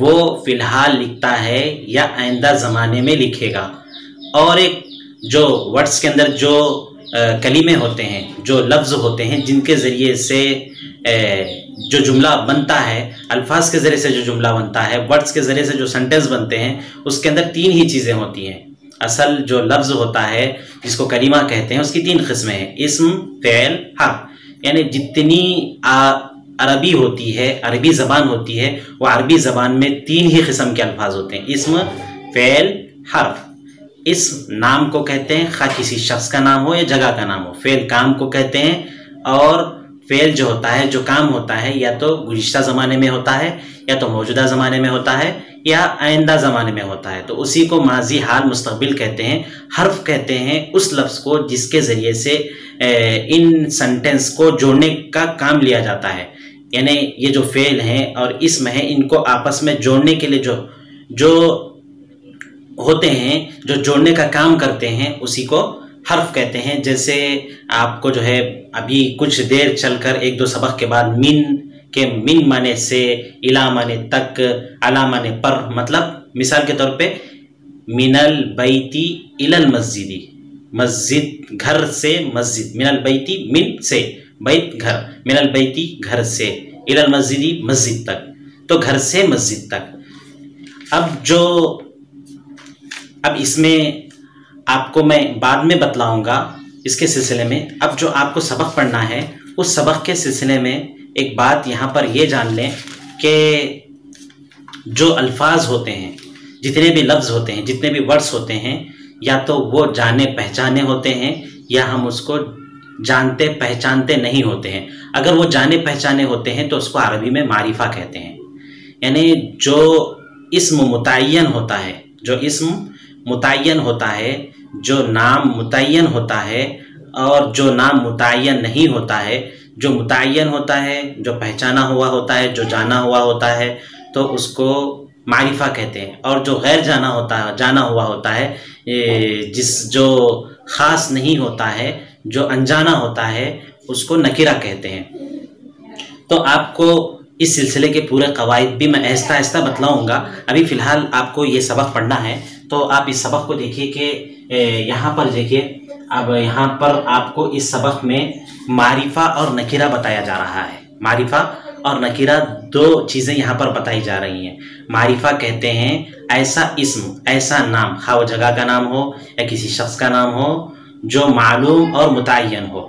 وہ فی الحال لکھتا ہے یا آئندہ زمانے میں لکھے گا. اور ایک جو ورڈس کے اندر جو کلمے ہوتے ہیں، جو لفظ ہوتے ہیں جن کے ذریعے سے جو جملہ بنتا ہے، الفاظ کے ذریعے سے جو جملہ بنتا ہے، ورڈس کے ذریعے سے جو سنٹینس بنتے ہیں، اس کے اندر 3 ہی چیزیں ہوتی ہیں. اصل جو لفظ ہوتا ہے جس کو کلمہ کہتے ہیں، اس کی 3 قسمیں ہیں: اسم، فعل، حرف. یعنی جتنی عربی ہوتی ہے، عربی زبان ہوتی ہے، وہ عربی زبان میں 3 ہی قسم کے الفاظ ہوتے ہیں: اسم، فعل، حرف. اسم نام کو کہتے ہیں، خواہ کسی شخص کا نام ہو یا جگہ کا نام ہو. فعل کام کو کہتے ہیں، اور فعل جو ہوتا ہے، جو کام ہوتا ہے، یا تو گزشتہ زمانے میں ہوتا ہے، یا تو موجودہ زمانے میں ہوتا ہے، یا آئندہ زمانے میں ہوتا ہے. تو اسی کو ماضی، حال، مستقبل کہتے ہیں. حرف کہتے ہیں اس لفظ کو جس کے ذریعے سے ان سنٹینس کو جوڑنے کا کام لیا جاتا ہے. یعنی یہ جو فعل ہیں اور اسم ہیں، ان کو آپس میں جوڑنے کے لیے جو ہوتے ہیں، جو جوڑنے کا کام کرتے ہیں، اسی کو حرف کہتے ہیں. جیسے آپ کو جو ہے ابھی کچھ دیر چل کر 1-2 سبق کے بعد من مانے سے، الا مانے تک، علا مانے پر، مطلب مثال کے طور پہ من البیتی الی المسجدی، مسجد گھر سے مسجد، من البیتی من سے، بیت گھر، من البیتی گھر سے، الی المسجدی مسجد تک. تو گھر سے مسجد تک. اب اس میں آپ کو میں بعد میں بتلاؤں گا اس کے سلسلے میں. اب جو آپ کو سبق پڑھنا ہے، اس سبق کے سلسلے میں ایک بات یہاں پر یہ جان لیں کہ جو الفاظ ہوتے ہیں، جتنے بھی لفظ ہوتے ہیں، جتنے بھی ورڈز ہوتے ہیں، یا تو وہ جانے پہچانے ہوتے ہیں، یا ہم اس کو جانتے پہچانتے نہیں ہوتے ہیں. اگر وہ جانے پہچانے ہوتے ہیں تو اس کو عربی میں معرفہ کہتے ہیں. یعنی جو اسم متعین ہوتا ہے، جو اسم متعین ہوتا ہے، جو نام متعین ہوتا ہے، اور جو نام متعین نہیں ہوتا ہے. جو متعین ہوتا ہے، جو پہچانا ہوا ہوتا ہے، جو جانا ہوا ہوتا ہے، تو اس کو معرفہ کہتے ہیں. اور جو غیر جانا ہوا ہوتا ہے، جو خاص نہیں ہوتا ہے، جو انجانا ہوتا ہے، اس کو نکرہ کہتے ہیں. تو آپ کو اس سلسلے کے پورے قواعد بھی میں آہستہ آہستہ بتلاؤں گا. ابھی فی الحال آپ کو یہ سبق پڑھنا ہے، تو آپ اس سبق کو دیکھیے کہ یہاں پر دیکھیے. اب یہاں پر آپ کو اس سبق میں معرفہ اور نکرہ بتایا جا رہا ہے. معرفہ اور نکرہ 2 چیزیں یہاں پر بتائی جا رہی ہیں. معرفہ کہتے ہیں ایسا اسم، ایسا نام، خواہ وہ جگہ کا نام ہو یا کسی شخص کا نام ہو، جو معلوم اور متعین ہو.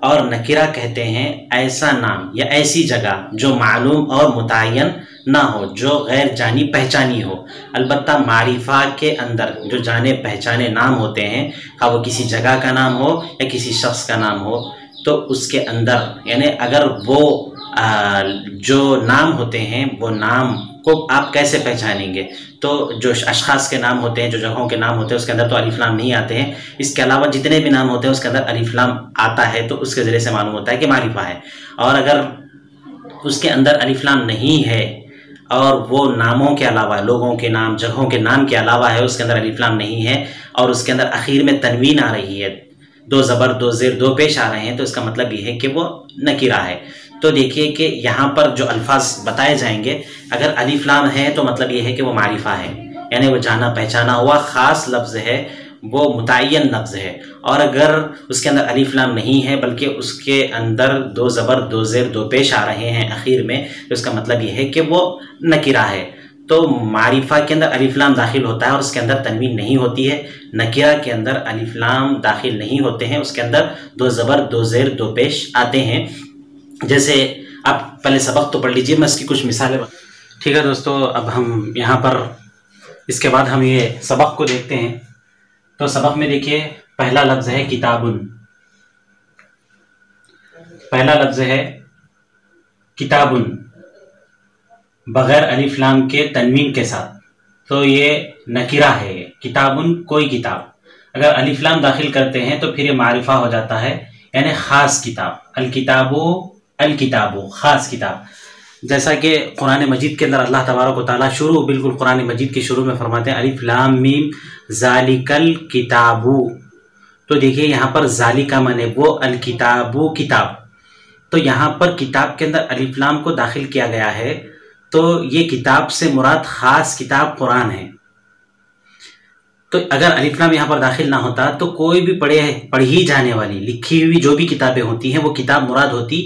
اور نکرہ کہتے ہیں ایسا نام یا ایسی جگہ جو معلوم اور متعین نہ ہو، جو غیر جانی پہچانی ہو. البتہ معرفہ کے اندر جو جانے پہچانے نام ہوتے ہیں، خواہ وہ کسی جگہ کا نام ہو یا کسی شخص کا نام ہو، تو اس کے اندر یعنی اگر وہ جو نام ہوتے ہیں، وہ نام کو آپ کیسے پہچانیں گے؟ تو جو اشخاص کے نام ہوتے ہیں، جو جگہوں کے نام ہوتے ہیں، اس کے اندر تو الف لام نہیں آتے ہیں. اس کے علاوہ جتنے بھی نام ہوتے ہیں اس کے اندر الف لام آتا ہے، تو اس کے ذریعے سے معلوم ہوتا ہے کہ معرفہ ہے. اور اگر اس کے اندر الف لام نہیں ہے، اور وہ ناموں کے علاوہ، لوگوں کے نام، جگہوں کے نام کے علاوہ ہے، اس کے اندر الف لام نہیں ہے، اور اس کے اندر اخیر میں تنوین آ رہی ہے، 2 زبر 2 زیر 2 پیش آ رہے ہیں، تو اس کا مطلب یہ ہے کہ وہ نکرہ ہے. تو دیکھیے کہ یہاں پر جو الفاظ بتائے جائیں گے، اگر الف لام ہے تو مطلب یہ ہے کہ وہ معرفہ ہے، یعنی وہ جانا پہچانا ہوا خاص لفظ ہے، وہ متعین لفظ ہے. اور اگر اس کے اندر الف لام نہیں ہے، بلکہ اس کے اندر 2 زبر 2 زیر 2 پیش آ رہے ہیں اخیر میں، تو اس کا مطلب یہ ہے کہ وہ نکرہ ہے. تو معرفہ کے اندر الف لام داخل ہوتا ہے اور اس کے اندر تنوین نہیں ہوتی ہے. نکرہ کے اندر الف لام داخل نہیں ہوتے ہیں، اس کے اندر 2 زبر 2 زیر 2 پیش آتے ہیں. جیسے آپ پہلے سبق تو پڑھ لیجئے، میں اس کی کچھ مثالیں. ٹھیک ہے دوستو، اب ہم یہاں پر اس کے بعد ہم یہ سبق کو دیکھتے ہیں. تو سبق میں دیکھیے پہلا لفظ ہے کتابن. پہلا لفظ ہے کتابن بغیر الف لام کے تنوین کے ساتھ. تو یہ نکرہ ہے. کتابن کوئی کتاب. اگر الف لام داخل کرتے ہیں تو پھر یہ معرفہ ہو جاتا ہے، یعنی خاص کتاب. الکتاب خاص کتاب. جیسا کہ قرآن مجید کے اندر اللہ تبارک و تعالیٰ بالکل قرآن مجید کے شروع میں فرماتے ہیں الف لام میم ذالک الکتاب. تو دیکھیے یہاں پر ذالک مانے وہ، الکتاب کتاب. تو یہاں پر کتاب کے اندر الف لام کو داخل کیا گیا ہے. تو یہ کتاب سے مراد خاص کتاب قرآن ہے۔ تو اگر الف لام یہاں پر داخل نہ ہوتا تو کوئی بھی پڑھی جانے والی لکھی ہوئی جو بھی کتابیں ہوتی ہیں وہ کتاب مراد ہوتی،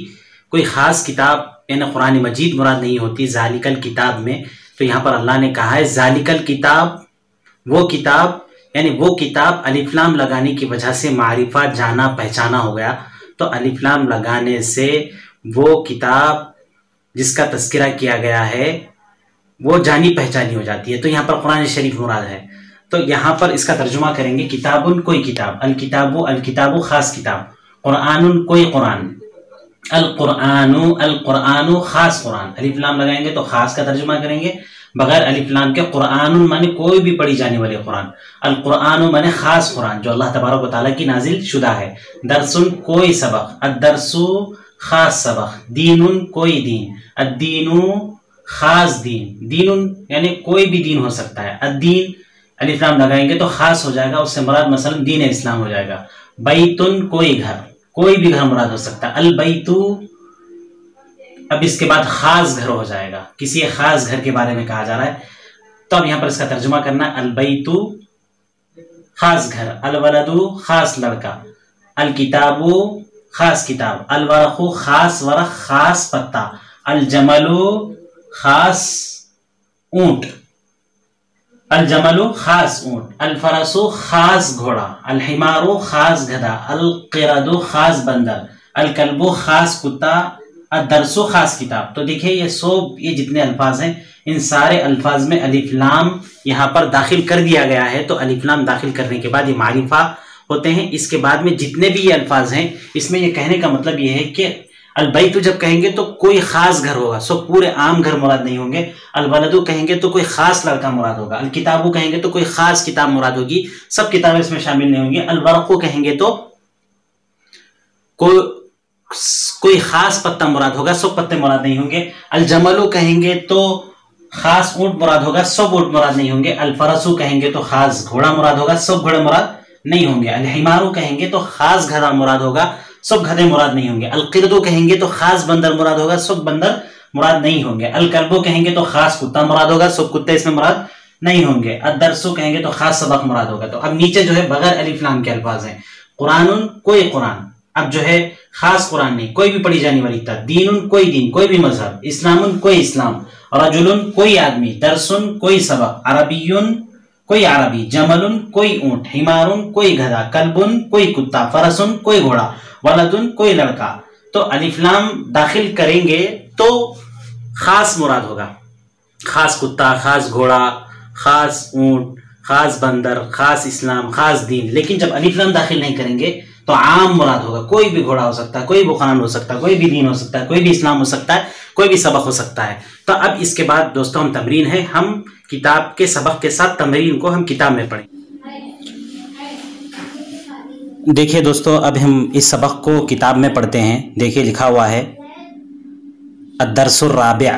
کوئی خاص کتاب یعنی قرآن مجید مراد نہیں ہوتی ذالک الکتاب میں۔ تو یہاں پر اللہ نے کہا ہے ذالک الکتاب، وہ کتاب، یعنی وہ کتاب الف لام لگانے کی وجہ سے معرفہ جانا پہچانا ہو گیا۔ تو الف لام لگانے سے وہ کتاب جس کا تذکرہ کیا گیا ہے وہ جانی پہچانی ہو جاتی ہے۔ تو یہاں پر قرآن شریف مراد ہے۔ تو یہاں پر اس کا ترجمہ کریں گے کتاب کوئی کتاب، الکتاب خاص کتاب، قرآن کوئی قرآن، القرآن خاص قرآن۔ الف لام لگائیں گے تو خاص کا ترجمہ کریں گے، بغیر الف لام کے قرآن مانے کوئی بھی پڑھی جانے والی قرآن، القرآن مانے خاص قرآن جو اللہ تبارک و تعالیٰ کی نازل شدہ ہے، درسن کوئی سبق، الدرس خاص سبق، دین کوئی دین، الدین خاص دین، دین یعنی کوئی بھی دین ہو سکتا ہے، الدین الف لام لگائیں گے تو خاص ہو جائے گا، اس سے مراد مثلا دین اسلام ہو جائے گا، بیتن کوئی گھر، کوئی بھی گھر مراد ہو سکتا ہے، البیت اب اس کے بعد خاص گھر ہو جائے گا، کسی ایک خاص گھر کے بارے میں کہا جا رہا ہے۔ تو اب یہاں پر اس کا ترجمہ کرنا ہے البیت خاص گھر، الولد خاص لڑکا، الکتاب خاص کتاب، الورق خاص ورق خاص پتا، الجمل خاص اونٹ، الجمل خاص اونٹ، الفرس خاص گھوڑا، الحمار خاص گدھا، القرد خاص بندر، الکلب خاص کتا، الدرس خاص کتاب۔ تو دیکھیں یہ جتنے الفاظ ہیں ان سارے الفاظ میں الف لام یہاں پر داخل کر دیا گیا ہے۔ تو الف لام داخل کرنے کے بعد یہ معرفہ ہوتے ہیں۔ اس کے بعد میں جتنے بھی یہ الفاظ ہیں اس میں یہ کہنے کا مطلب یہ ہے کہ البیت جب کہیں گے تو کوئی خاص گھر ہوگا، سو پورے عام گھر مراد نہیں ہوں گے، الولد کہیں گے تو کوئی خاص لڑکا مراد ہوگا، الکتاب کہیں گے تو کوئی خاص کتاب مراد ہوگی، سب کتابیں اس میں شامل نہیں ہوں گی، الورق کہیں گے تو کوئی خاص پتا مراد ہوگا، سب پتے مراد نہیں ہوں گے، الجمل کہیں گے تو خاص اونٹ مراد ہوگا، سب اونٹ مراد نہیں ہوں گے، الفرس کہیں گے تو خاص گھوڑا مراد ہوگا، سب گھوڑے مراد نہیں ہوں گے، الحمار کہیں گے تو خاص گدھا مراد ہوگا، سب گدھے مراد نہیں ہوں گے، القرد کہیں گے تو خاص بندر مراد ہوگا، سب بندر مراد نہیں ہوں گے، الکلب کہیں گے تو خاص کتا مراد ہوگا، سب کتے اس میں مراد نہیں ہوں گے، الدرس کہیں گے تو خاص سبق مراد ہوگا۔ تو اب نیچے جو ہے بغیر الف لام کے الفاظ ہیں، قرآن کوئی قرآن، اب جو ہے خاص قرآن نہیں، کوئی بھی پڑھی جانے والی کتاب، دین کوئی دین، کوئی بھی مذہب، اسلام کوئی اسلام، رجل کوئی آدمی، درس کوئی سبق، عربی کوئی عربی، جمل کوئی اونٹ، حمار کوئی گدھا، کلب کوئی کتا، فرس کوئی گھوڑا، ولد کوئی لڑکا۔ تو الف لام داخل کریں گے تو خاص مراد ہوگا، خاص کتا، خاص گھوڑا، خاص اونٹ، خاص بندر، خاص اسلام، خاص دین۔ لیکن جب الف لام داخل نہیں کریں گے تو عام مراد ہوگا، کوئی بھی گھوڑا ہو سکتا ہے، کوئی بھی قرآن ہو سکتا ہے، کوئی بھی دین ہو سکتا ہے، کوئی بھی اسلام ہو سکتا ہے، کوئی بھی سبق ہو سکتا ہے۔ تو اب اس کے بعد دوستوں ہم تمرین ہے، ہم کتاب کے سبق کے ساتھ تمرین کو ہم کتاب میں پڑھیں۔ دیکھیے دوستو اب ہم اس سبق کو کتاب میں پڑھتے ہیں۔ دیکھیے لکھا ہوا ہے الدرس الرابع،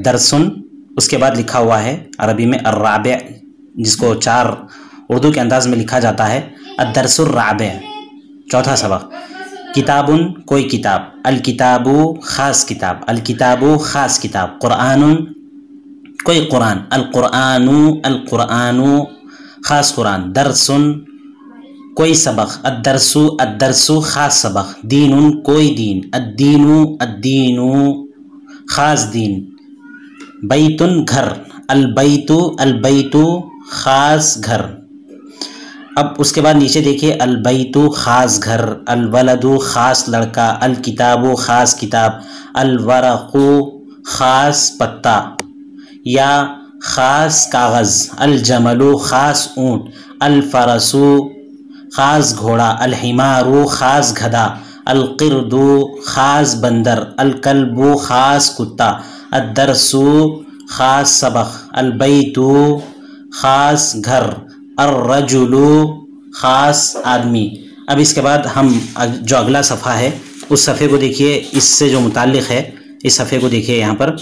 درسن اس کے بعد لکھا ہوا ہے عربی میں الرابع، جس کو 4 اردو کے انداز میں لکھا جاتا ہے، الدرس الرابع، چوتھا سبق، کتاب کوئی کتاب، الکتاب خاص کتاب، الکتاب خاص کتاب، قرآن کوئی قرآن، القرآن خاص قرآن، درس کوئی سبق، الدرس خاص سبق، دین کوئی دین، الدین خاص دین، بیت گھر، البیت خاص گھر۔ اب اس کے بعد نیچے دیکھیے البیت خاص گھر، الولد خاص لڑکا، الکتاب خاص کتاب، الورق خاص پتا یا خاص کاغذ، الجمل خاص اونٹ، الفرس خاص گھوڑا، الحمار خاص گدھا، القرد خاص بندر، الکلب خاص کتا، الدرس خاص سبق، البیت خاص گھر، الرجل خاص آدمی۔ اب اس کے بعد ہم جو اگلا صفحہ ہے اس صفحے کو دیکھیے، اس سے جو متعلق ہے اس صفحے کو دیکھیے، یہاں پر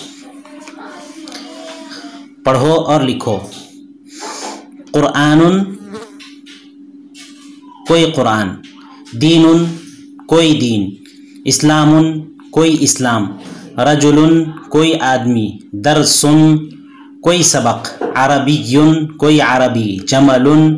پڑھو اور لکھو، قرآن کوئی قرآن، دین کوئی دین، اسلام کوئی اسلام، رجل کوئی آدمی، درسن کوئی سبق، عربیٌ کوئی عربی، جملٌ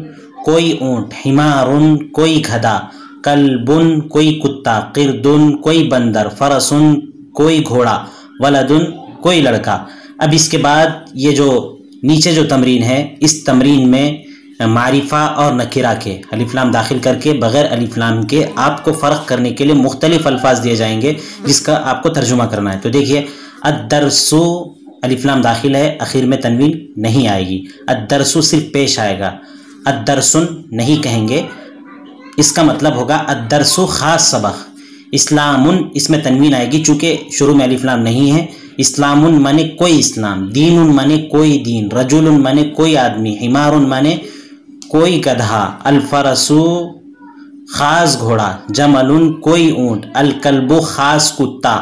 کوئی اونٹ، حمارٌ کوئی گدھا، کلبٌ کوئی کتا، قردٌ کوئی بندر، فرسٌ کوئی گھوڑا، ولدٌ کوئی لڑکا۔ اب اس کے بعد یہ جو نیچے جو تمرین ہے، اس تمرین میں معرفہ اور نکرہ کے الف لام داخل کر کے بغیر الف لام کے آپ کو فرق کرنے کے لیے مختلف الفاظ دیے جائیں گے جس کا آپ کو ترجمہ کرنا ہے۔ تو دیکھیے، الدرس الف لام داخل ہے، اخیر میں تنوین نہیں آئے گی، الدرس صرف پیش آئے گا، الدرسن نہیں کہیں گے، اس کا مطلب ہوگا الدرس خاص سبق۔ اسلامن اس میں تنوین آئے گی چونکہ شروع میں الف لام نہیں ہے۔ اسلامن مانے کوئی اسلام، دینن مانے کوئی دین، رجلن مانے کوئی آدمی، حمارن مانے کوئی گدھا، الفرس خاص گھوڑا، جمل کوئی اونٹ، الکلب خاص کتا،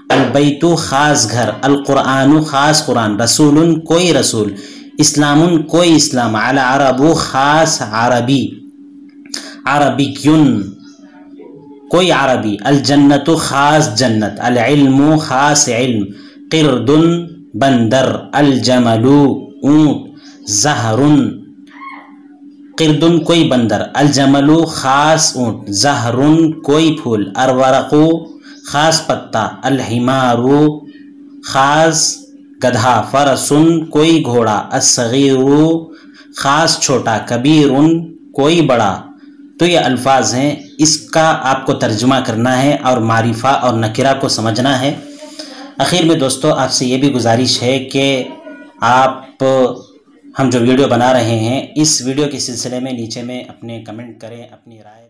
البیت خاص گھر، القرآن خاص قرآن، رسول کوئی رسول، اسلام کوئی اسلام، العرب خاص عربی، عربیٌ کوئی عربی، الجنت خاص جنت، العلم خاص علم، قرد بندر، الجمل اونٹ، زہر قرد کوئی بندر، الجمل خاص اونٹ، زہر کوئی پھول، الورق خاص پتا، الحمار خاص گدھا، فرس کوئی گھوڑا، الصغیر خاص چھوٹا، کبیر کوئی بڑا۔ تو یہ الفاظ ہیں، اس کا آپ کو ترجمہ کرنا ہے اور معرفہ اور نکرہ کو سمجھنا ہے۔ اخیر میں دوستو آپ سے یہ بھی گزارش ہے کہ آپ ہم جو ویڈیو بنا رہے ہیں اس ویڈیو کے سلسلے میں نیچے میں اپنے کمنٹ کریں، اپنی رائے